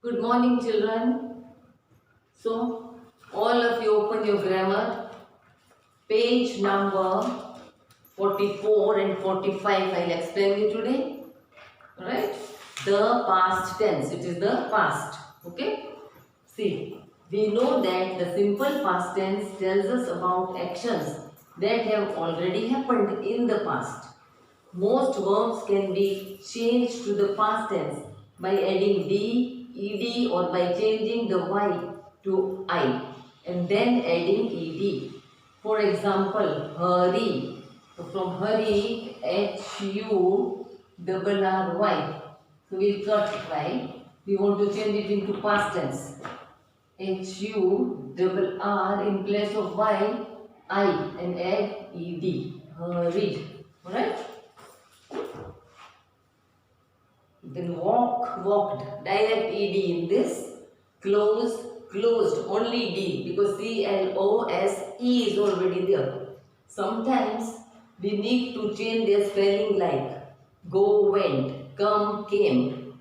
Good morning, children. So, all of you open your grammar, page number 44 and 45. I'll explain you today. Alright? The past tense. It is the past. Okay? See, we know that the simple past tense tells us about actions that have already happened in the past. Most verbs can be changed to the past tense by adding d, ed or by changing the y to I and then adding ed. For example, hurry. So from hurry, H-U-R-R-Y. So we'll cut y. We want to change it into past tense. H-U-R-R in place of y, I and add ed. Hurried. Alright? Then walk, walked, direct ed in this. Close, closed, only d because C-L-O-S-E is already there. Sometimes we need to change their spelling like go, went, come, came.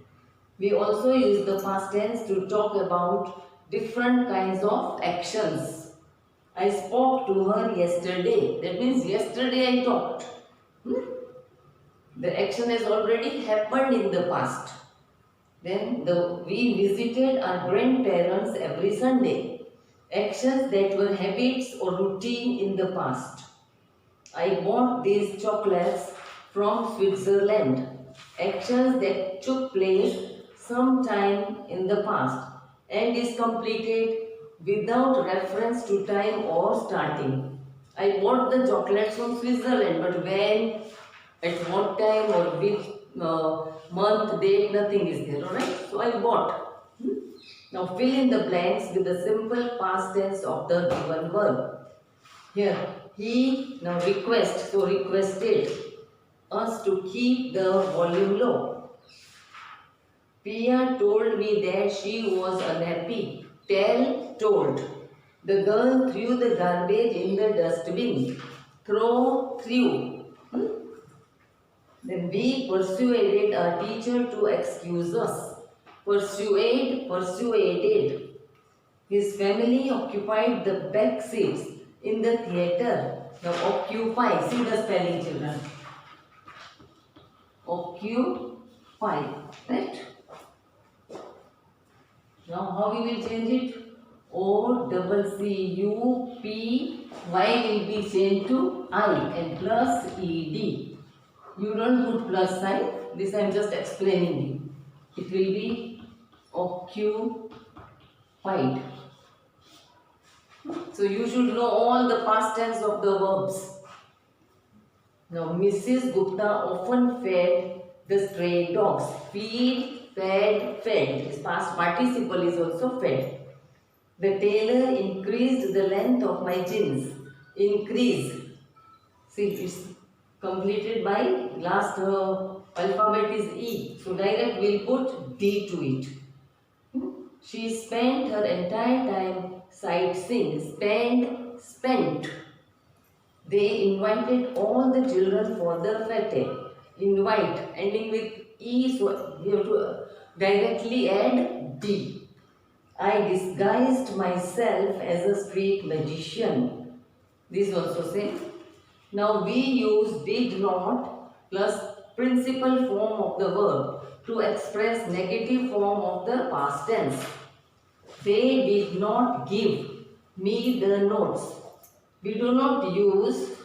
We also use the past tense to talk about different kinds of actions. I spoke to her yesterday. That means yesterday I talked. The action has already happened in the past. Then we visited our grandparents every Sunday. Actions that were habits or routine in the past. I bought these chocolates from Switzerland. Actions that took place sometime in the past and is completed without reference to time or starting. I bought the chocolates from Switzerland, but when, at what time or which month, date, nothing is there, alright? So I bought. Now fill in the blanks with the simple past tense of the given verb. Here, he now request, so requested us to keep the volume low. Pia told me that she was unhappy. Tell, told. The girl threw the garbage in the dustbin. Throw, threw. Then we persuaded our teacher to excuse us. Persuade, persuaded. His family occupied the back seats in the theatre. Now occupy, see the spelling, children. Occupy, right? Now how we will change it? O-double-C-U-P-Y will be changed to I and plus ed. You don't put plus sign. This I am just explaining you. It will be occupied. So you should know all the past tense of the verbs. Now Mrs. Gupta often fed the stray dogs. Feed, fed, fed. This past participle is also fed. The tailor increased the length of my jeans. Increase. See, it's completed by last alphabet is E. So direct we'll put D to it. She spent her entire time sightseeing. Spent. They invited all the children for the fete. Invite, ending with E, so you have to directly add D. I disguised myself as a street magician. This also same. Now we use did not plus principal form of the verb to express negative form of the past tense. They did not give me the notes. We do not use,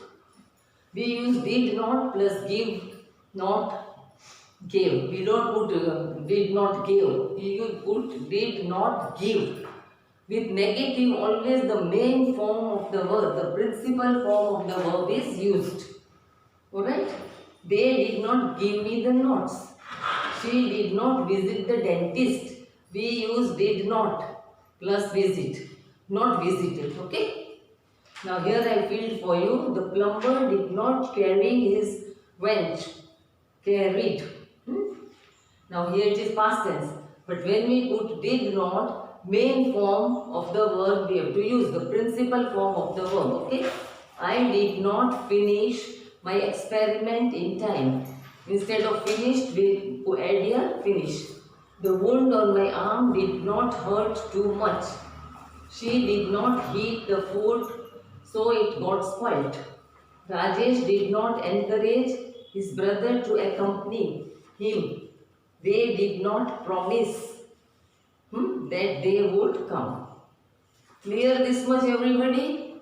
we use did not plus give, not gave. We don't put did not give. We put did not give. With negative, always the main form of the verb, the principal form of the verb is used. Alright? They did not give me the notes. She did not visit the dentist. We use did not plus visit. Not visited. Okay? Now here I filled for you. The plumber did not carry his wench. Carried. Now here it is past tense. But when we put did not, main form of the verb we have to use, the principal form of the verb, okay? I did not finish my experiment in time. Instead of finished, we add here finish. The wound on my arm did not hurt too much. She did not heat the food, so it got spoilt. Rajesh did not encourage his brother to accompany him. They did not promise that they would come. Clear this much, everybody?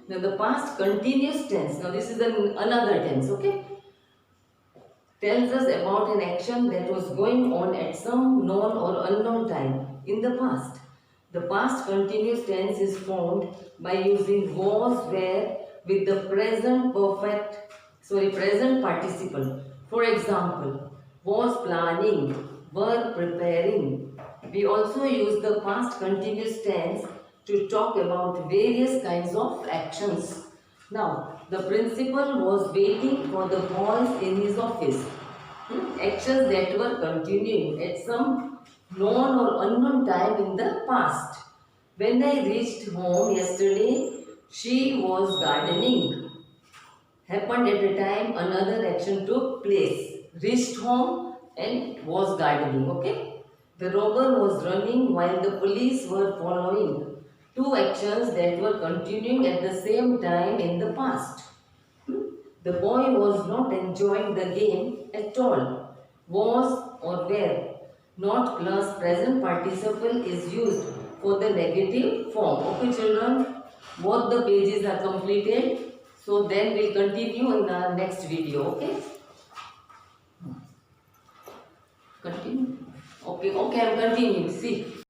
Now the past continuous tense. Now this is another tense, okay? Tells us about an action that was going on at some known or unknown time in the past. The past continuous tense is formed by using was, were with the present participle. For example, was planning, were preparing. We also use the past continuous tense to talk about various kinds of actions. Now, the principal was waiting for the boys in his office. Actions that were continuing at some known or unknown time in the past. When I reached home yesterday, she was gardening. Happened at a time another action took place. Reached home and was gardening. Okay? The robber was running while the police were following. Two actions that were continuing at the same time in the past. The boy was not enjoying the game at all. Was or were, not plus present participle is used for the negative form. Okay children, both the pages are completed. So then we'll continue in our next video. Okay? Continue. Okay, I'm continuing. See.